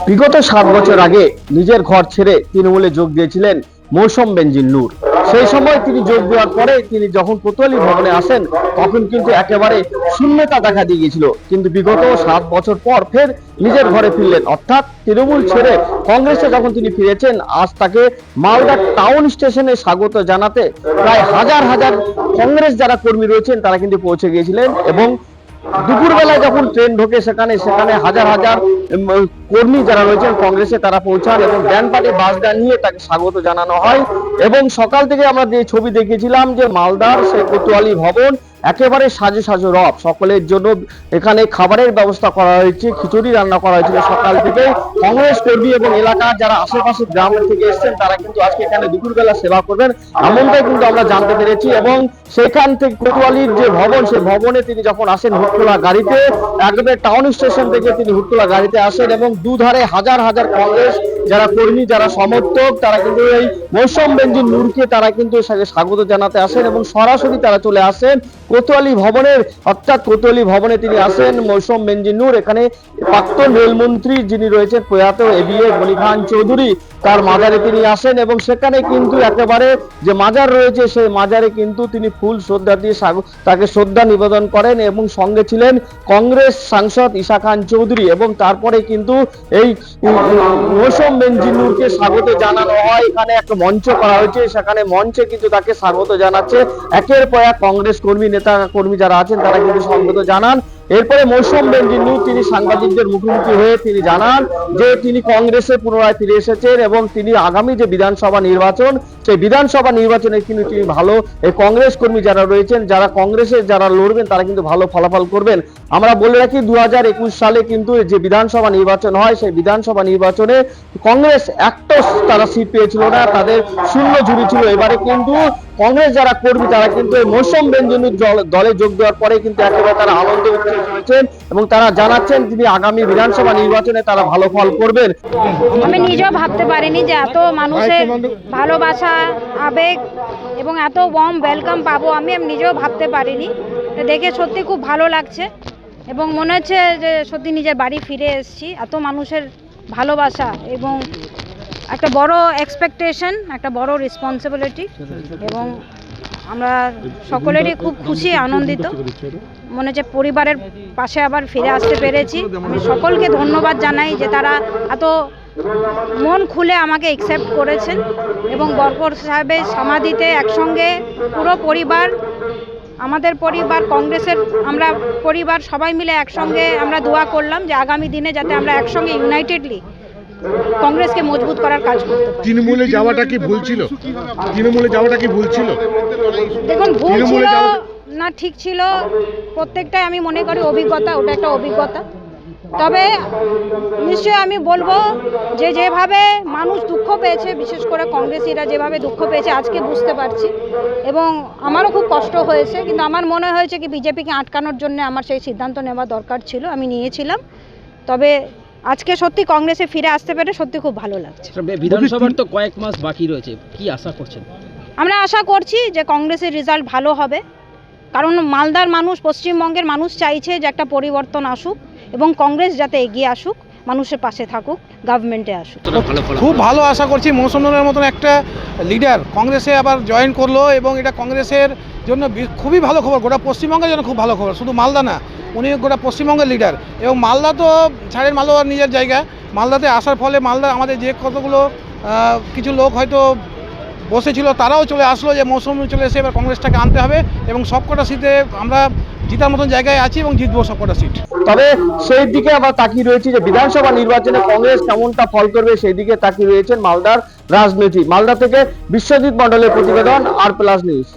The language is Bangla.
বিগত 7 বছর আগে নিজের ঘর ছেড়ে তৃণমূলে যোগ দিয়েছিলেন মৌসুম বেনজির নূর। সেই সময় তিনি যোগ দেওয়ার পরে তিনি যখন কোতোয়ালি ভবনে আসেন তখন কিন্তু একেবারে শূন্যতা দেখা দিয়ে গিয়েছিল, কিন্তু বিগত 7 বছর পর ফের নিজের ঘরে ফিরলেন, অর্থাৎ তৃণমূল ছেড়ে কংগ্রেসে যখন তিনি ফিরেছেন আজ তাকে মালদা টাউন স্টেশনে স্বাগত জানাতে প্রায় হাজার হাজার কংগ্রেস যারা কর্মী রয়েছেন তারা কিন্তু পৌঁছে গিয়েছিলেন এবং দুপুরবেলায় যখন ট্রেন ঢোকে সেখানে হাজার হাজার কর্মী যারা রয়েছেন কংগ্রেসে তারা পৌঁছান এবং ব্যান্ড পার্টি বাস গান নিয়ে তাকে স্বাগত জানানো হয়। এবং সকাল থেকে আমরা যে ছবি দেখেছিলাম যে মালদার সেই কোতোয়ালি ভবন একেবারে সাজে সাজে রব, সকলের জন্য এখানে খাবারের ব্যবস্থা করা হয়েছে, খিচুড়ি রান্না করা হয়েছিল সকাল থেকে। কংগ্রেস কর্মী এবং এলাকার যারা আশেপাশে গ্রামের থেকে এসেছেন তারা কিন্তু আজকে এখানে দুপুরবেলা সেবা করবেন এমনটাই কিন্তু আমরা জানতে পেরেছি। এবং সেখান থেকে কোতোয়ালির যে ভবন সেই ভবনে তিনি যখন আসেন হুটখোলা গাড়িতে, একেবারে টাউন স্টেশন থেকে তিনি হুটখোলা গাড়িতে আসেন এবং দুধারে হাজার হাজার কংগ্রেস যারা কর্মী যারা সমর্থক তারা কিন্তু এই মৌসুম বেনজির নূরকে তারা কিন্তু স্বাগত জানাতে আসেন এবং সরাসরি তারা চলে আসেন কোতোয়ালি ভবনের, অর্থাৎ কোতোয়ালি ভবনে তিনি আসেন মৌসুম বেনজির নূর। এখানে প্রাক্তন রেলমন্ত্রী যিনি রয়েছেন প্রয়াত এবিএ গনি খান চৌধুরী তার মাজারে তিনি আসেন এবং সেখানে কিন্তু একেবারে যে মাজার রয়েছে সেই মাজারে কিন্তু তিনি ফুল শ্রদ্ধা দিয়ে তাকে শ্রদ্ধা নিবেদন করেন এবং সঙ্গে ছিলেন কংগ্রেস সাংসদ ঈশা খান চৌধুরী। এবং তারপরে কিন্তু এই মৌসুম বেনজির নূরকে স্বাগত জানানো হয়, এখানে একটা মঞ্চ করা হয়েছে, সেখানে মঞ্চে কিন্তু তাকে স্বাগত জানাচ্ছে একের পর এক কংগ্রেস কর্মী নেতা কর্মী যারা আছেন তারা কিন্তু স্বাগত জানান। এরপরে মৌসুম বেনজির নূর তিনি সাংবাদিকদের মুখোমুখি হয়ে তিনি জানান যে তিনি কংগ্রেসে পুনরায় ফিরে এসেছেন এবং তিনি আগামী যে বিধানসভা নির্বাচন সেই বিধানসভা নির্বাচনে কিন্তু তিনি ভালো এই কংগ্রেস কর্মী যারা রয়েছেন যারা কংগ্রেসে যারা লড়বেন তারা কিন্তু ভালো ফলাফল করবেন। আমরা বলে রাখি 2021 সালে কিন্তু যে বিধানসভা নির্বাচন হয় সেই বিধানসভা নির্বাচনে কংগ্রেস একটা তারা সিট পেয়েছিল না, তাদের শূন্য ঝুড়ি ছিল। এবারে কিন্তু কংগ্রেস যারা কর্মী তারা কিন্তু মৌসুম বেনজির নূর দলে যোগ দেওয়ার পরে কিন্তু একেবারে তারা আনন্দে উচ্ছ্বসিত হয়েছেন এবং তারা জানাচ্ছেন তিনি আগামী বিধানসভা নির্বাচনে তারা ভালো ফল করবেন। আমি নিজেও ভাবতে পারিনি যে এত মানুষের ভালোবাসা আবেগ এবং এত ওয়ার্ম ওয়েলকাম পাবো, আমি নিজেও ভাবতে পারিনি। দেখে সত্যি খুব ভালো লাগছে এবং মনে হচ্ছে যে সত্যি নিজের বাড়ি ফিরে এসেছি। এত মানুষের ভালোবাসা এবং একটা বড় এক্সপেকটেশন, একটা বড় রেসপন্সিবিলিটি এবং আমরা সকলেরই খুব খুশি আনন্দিত। মনে হচ্ছে পরিবারের পাশে আবার ফিরে আসতে পেরেছি। আমি সকলকে ধন্যবাদ জানাই যে তারা এত মন খুলে আমাকে অ্যাকসেপ্ট করেছেন এবং বরকর সাহেবের সমাধিতে একসঙ্গে পুরো পরিবার, আমাদের পরিবার, কংগ্রেসের আমরা পরিবার সবাই মিলে একসঙ্গে আমরা দোয়া করলাম যে আগামী দিনে যাতে আমরা একসঙ্গে ইউনাইটেডলি কংগ্রেসকে মজবুত করার কাজ করতে পারি। তৃণমূলে যাওয়াটা কি ভুল ছিল? তৃণমূলে যাওয়াটা কি ভুল ছিল? দেখুন, ভুল ছিল না ঠিক ছিল, প্রত্যেকটাই আমি মনে করি অভিজ্ঞতা, ওটা একটা অভিজ্ঞতা। তবে নিশ্চয়ই আমি বলবো যে যেভাবে মানুষ দুঃখ পেয়েছে, বিশেষ করে কংগ্রেসীরা যেভাবে দুঃখ পেয়েছে আজকে বুঝতে পারছি এবং আমারও খুব কষ্ট হয়েছে, কিন্তু আমার মনে হয়েছে কি বিজেপিকে আটকানোর জন্য আমার সেই সিদ্ধান্ত নেওয়া দরকার ছিল, আমি নিয়েছিলাম। তবে আজকে সত্যি কংগ্রেসে ফিরে আসতে পেরে সত্যি খুব ভালো লাগছে। বিধানসভার তো কয়েক মাস বাকি রয়েছে, কি আশা করছেন? আমরা আশা করছি যে কংগ্রেসের রেজাল্ট ভালো হবে, কারণ মালদার মানুষ, পশ্চিমবঙ্গের মানুষ চাইছে যে একটা পরিবর্তন আসুক এবং কংগ্রেস যাতে এগিয়ে আসুক, মানুষের পাশে থাকুক, গভর্নমেন্টে আসুক। খুব ভালো আশা করছি মৌসুম নূরের মতন একটা লিডার কংগ্রেসে আবার জয়েন করলো এবং এটা কংগ্রেসের জন্য খুবই ভালো খবর, গোটা পশ্চিমবঙ্গের জন্য খুব ভালো খবর। শুধু মালদা না, উনি গোটা পশ্চিমবঙ্গের লিডার এবং মালদা তো ছাড়েন, মালদা নিজের জায়গা। মালদাতে আসার ফলে মালদা আমাদের যে কতগুলো কিছু লোক হয়তো বসেছিল তারাও চলে আসলো যে মৌসুম চলে এসে এবার কংগ্রেসটাকে আনতে হবে এবং সবকটা সিটে আমরা জিতার মতন জায়গায় আছি এবং জিতবো সবকটা সিট। তবে সেই দিকে আবার তাকিয়ে রয়েছে যে বিধানসভা নির্বাচনে কংগ্রেস কেমনটা ফল করবে সেই দিকে তাকিয়ে রয়েছেন মালদার রাজনীতি। মালদা থেকে বিশ্বজিৎ মণ্ডলের প্রতিবেদন, আর প্লাস নিউজ।